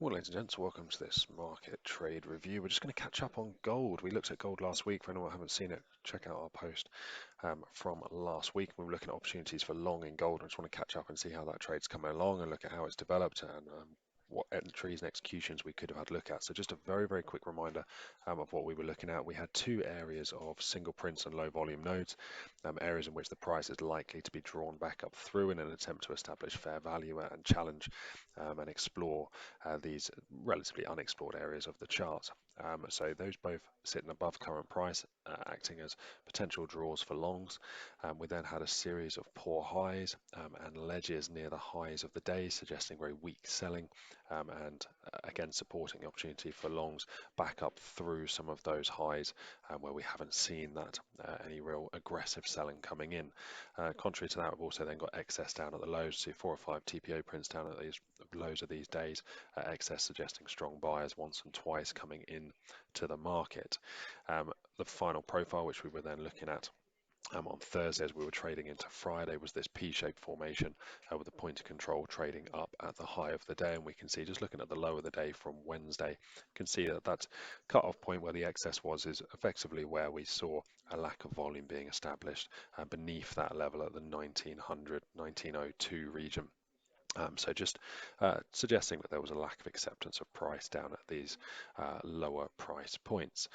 Well, ladies and gents, welcome to this market trade review. We're just going to catch up on gold. We looked at gold last week. For anyone who haven't seen it, check out our post from last week. We were looking at opportunities for long in gold. I just want to catch up and see how that trade's coming along and look at how it's developed and what entries and executions we could have had a look at. So just a very, very quick reminder of what we were looking at. We had two areas of single prints and low volume nodes, areas in which the price is likely to be drawn back up through in an attempt to establish fair value and challenge and explore these relatively unexplored areas of the chart. So those both sitting above current price, acting as potential draws for longs. We then had a series of poor highs and ledges near the highs of the day, suggesting very weak selling and again supporting the opportunity for longs back up through some of those highs where we haven't seen that any real aggressive selling coming in. Contrary to that, we've also then got excess down at the lows, so 4 or 5 TPO prints down at these lows of these days, excess suggesting strong buyers once and twice coming in to the market. The final profile, which we were then looking at on Thursday as we were trading into Friday, was this P-shaped formation with the point of control trading up at the high of the day. And we can see, just looking at the low of the day from Wednesday, you can see that that cut-off point where the excess was is effectively where we saw a lack of volume being established beneath that level at the 1900, 1902 region. So just suggesting that there was a lack of acceptance of price down at these lower price points.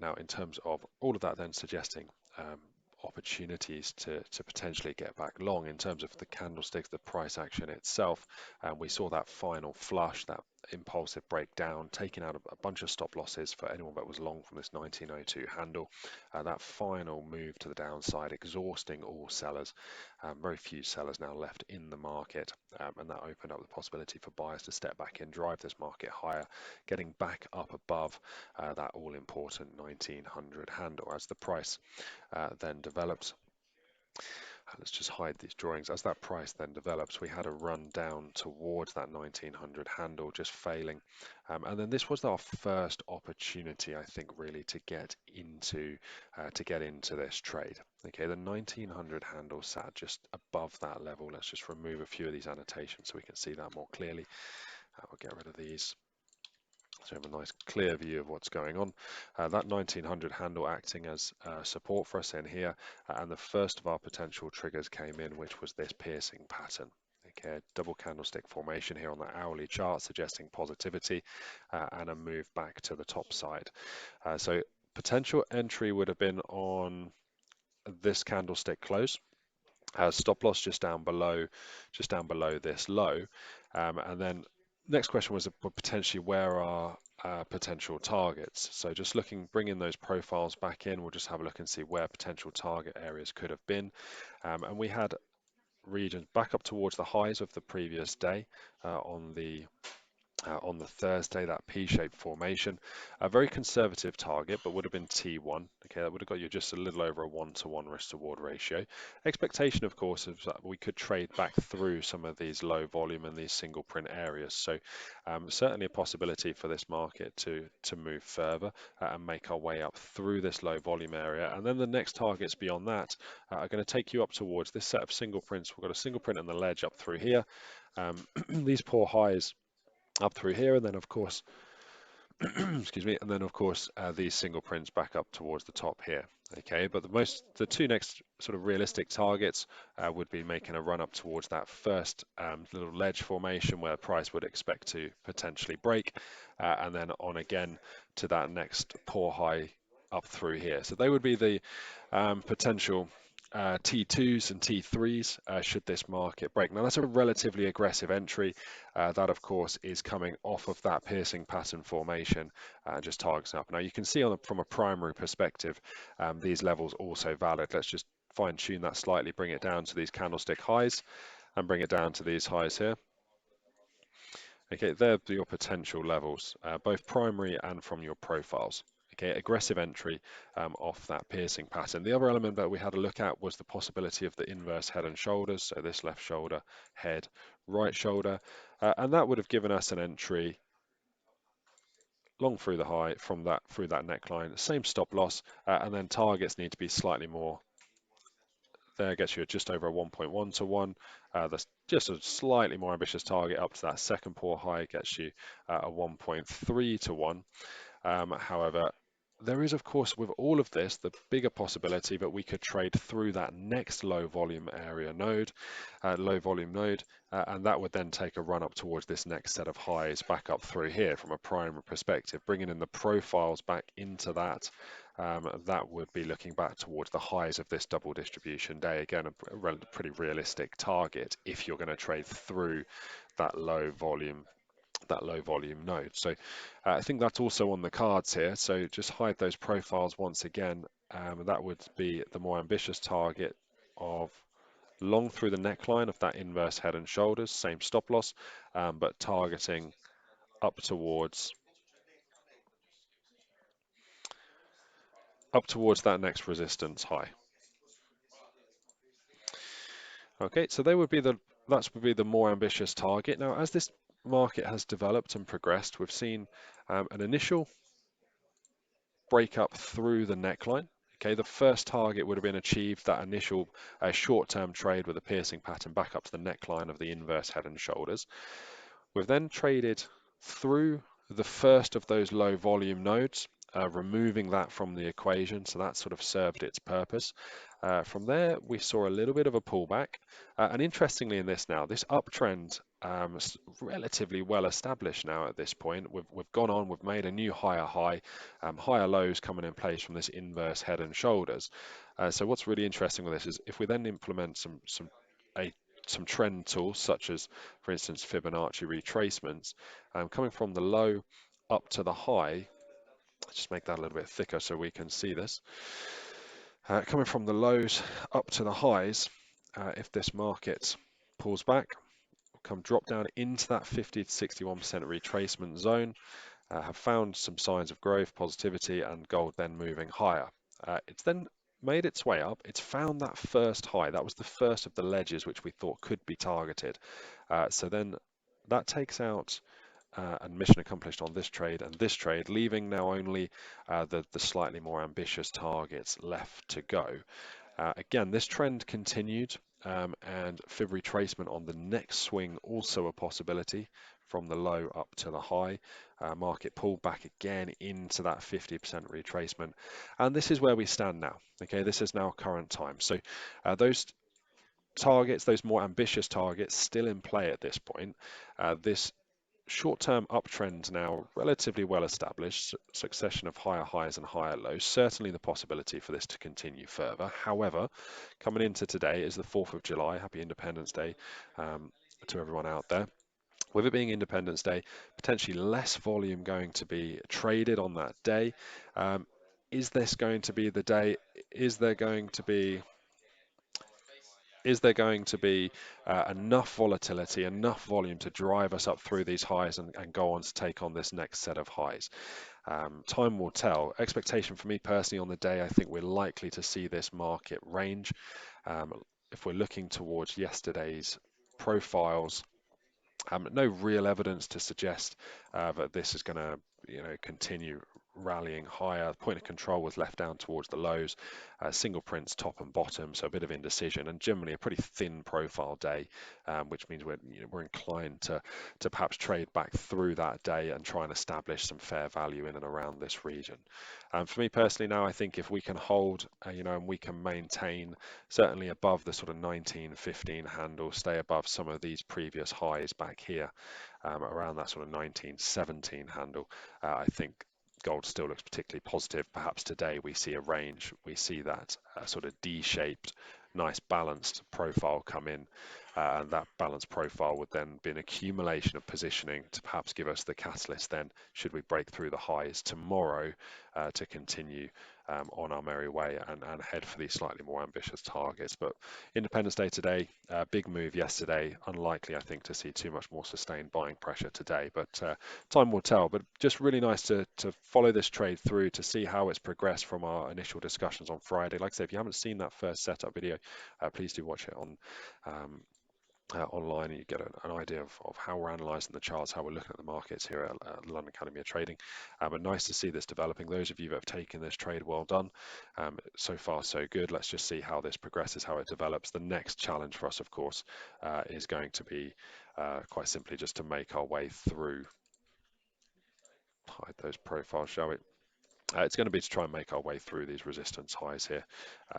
Now, in terms of all of that, then suggesting opportunities to potentially get back long in terms of the candlesticks, the price action itself. We saw that final flush, that impulsive breakdown, taking out a bunch of stop losses for anyone that was long from this 1902 handle. That final move to the downside, exhausting all sellers. Very few sellers now left in the market, and that opened up the possibility for buyers to step back in, drive this market higher, getting back up above that all-important 1900 handle as the price then develops. Let's just hide these drawings. As that price then develops, we had a run down towards that 1900 handle, just failing. And then this was our first opportunity, I think, really to get into this trade. Okay, the 1900 handle sat just above that level. Let's just remove a few of these annotations so we can see that more clearly. We'll get rid of these. So we have a nice clear view of what's going on. That 1900 handle acting as support for us in here, and the first of our potential triggers came in, which was this piercing pattern. Okay, double candlestick formation here on the hourly chart, suggesting positivity and a move back to the top side. So potential entry would have been on this candlestick close. Stop loss just down below this low, and then next question was potentially where are potential targets. So just bringing those profiles back in, we'll just have a look and see where potential target areas could have been, and we had regions back up towards the highs of the previous day on the Thursday, that P-shaped formation, a very conservative target, but would have been T1. Okay, that would have got you just a little over a 1-to-1 risk-to-reward ratio. Expectation, of course, is that we could trade back through some of these low volume and these single print areas. So certainly a possibility for this market to move further and make our way up through this low volume area. And then the next targets beyond that are going to take you up towards this set of single prints. We've got a single print on the ledge up through here. These poor highs up through here, and then of course excuse me, and then of course these single prints back up towards the top here. Okay, but the two next sort of realistic targets would be making a run up towards that first little ledge formation where price would expect to potentially break, and then on again to that next poor high up through here. So they would be the potential T2s and T3s should this market break. Now that's a relatively aggressive entry. That of course is coming off of that piercing pattern formation and just targets up. Now you can see from a primary perspective these levels also valid. Let's just fine tune that slightly, bring it down to these candlestick highs and bring it down to these highs here. Okay, they're your potential levels, both primary and from your profiles. Okay, aggressive entry off that piercing pattern. The other element that we had a look at was the possibility of the inverse head and shoulders. So this left shoulder, head, right shoulder, and that would have given us an entry long through the high from that through that neckline. Same stop loss, and then targets need to be slightly more there gets you just over a 1.1 to 1. That's just a slightly more ambitious target up to that second poor high, gets you a 1.3 to 1. However, there is, of course, with all of this, the bigger possibility that we could trade through that next low volume node, and that would then take a run up towards this next set of highs back up through here from a primary perspective, bringing in the profiles back into that. That would be looking back towards the highs of this double distribution day. Again, a pretty realistic target if you're going to trade through that low volume node. So I think that's also on the cards here. So just hide those profiles once again. That would be the more ambitious target of long through the neckline of that inverse head and shoulders, same stop loss, but targeting up towards that next resistance high. Okay, so that would be the more ambitious target. Now, as this market has developed and progressed, we've seen an initial break up through the neckline. Okay, the first target would have been achieved, that initial short-term trade with a piercing pattern back up to the neckline of the inverse head and shoulders. We've then traded through the first of those low volume nodes, removing that from the equation, so that sort of served its purpose. From there, we saw a little bit of a pullback, and interestingly in this now, this uptrend relatively well established now at this point. We've gone on, we've made a new higher high, higher lows coming in place from this inverse head and shoulders. So what's really interesting with this is if we then implement some trend tools, such as, for instance, Fibonacci retracements, coming from the low up to the high. Let's just make that a little bit thicker so we can see this. Coming from the lows up to the highs, if this market pulls back, come drop down into that 50 to 61% retracement zone, have found some signs of growth, positivity, and gold then moving higher. It's then made its way up. It's found that first high. That was the first of the ledges which we thought could be targeted. So then that takes out and mission accomplished on this trade and this trade, leaving now only the slightly more ambitious targets left to go. Again, this trend continued, and fib retracement on the next swing also a possibility from the low up to the high. Market pulled back again into that 50% retracement, and this is where we stand now. Okay, this is now current time. So those targets, those more ambitious targets, still in play at this point. This short-term uptrend now relatively well established, succession of higher highs and higher lows, certainly the possibility for this to continue further. However, coming into today is the 4th of July. Happy Independence Day to everyone out there. With it being Independence Day, potentially less volume going to be traded on that day. Is this going to be the day? Is there going to be enough volatility, enough volume to drive us up through these highs and go on to take on this next set of highs? Time will tell. Expectation for me personally on the day, I think we're likely to see this market range. If we're looking towards yesterday's profiles, no real evidence to suggest that this is going to continue rallying higher. Point of control was left down towards the lows, single prints top and bottom, so a bit of indecision, and generally a pretty thin profile day, which means we're inclined to perhaps trade back through that day and try and establish some fair value in and around this region. For me personally now, I think if we can hold, and we can maintain certainly above the sort of 1915 handle, stay above some of these previous highs back here, around that sort of 1917 handle, I think gold still looks particularly positive. Perhaps today we see a range, we see that sort of D-shaped, nice balanced profile come in, and that balanced profile would then be an accumulation of positioning to perhaps give us the catalyst then, should we break through the highs tomorrow, to continue on our merry way and head for these slightly more ambitious targets. But Independence Day today, big move yesterday, unlikely I think to see too much more sustained buying pressure today, but time will tell. But just really nice to follow this trade through to see how it's progressed from our initial discussions on Friday. Like I said, if you haven't seen that first setup video, please do watch it on online, and you get an idea of how we're analysing the charts, how we're looking at the markets here at the London Academy of Trading. But nice to see this developing. Those of you that have taken this trade, well done. So far, so good. Let's just see how this progresses, how it develops. The next challenge for us, of course, is going to be quite simply just to make our way through. Hide those profiles, shall we? It's going to be to try and make our way through these resistance highs here.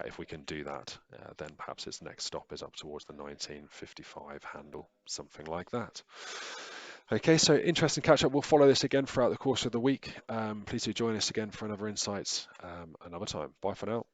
If we can do that, then perhaps its next stop is up towards the 1955 handle, something like that. Okay, so interesting catch up. We'll follow this again throughout the course of the week. Please do join us again for another insights another time. Bye for now.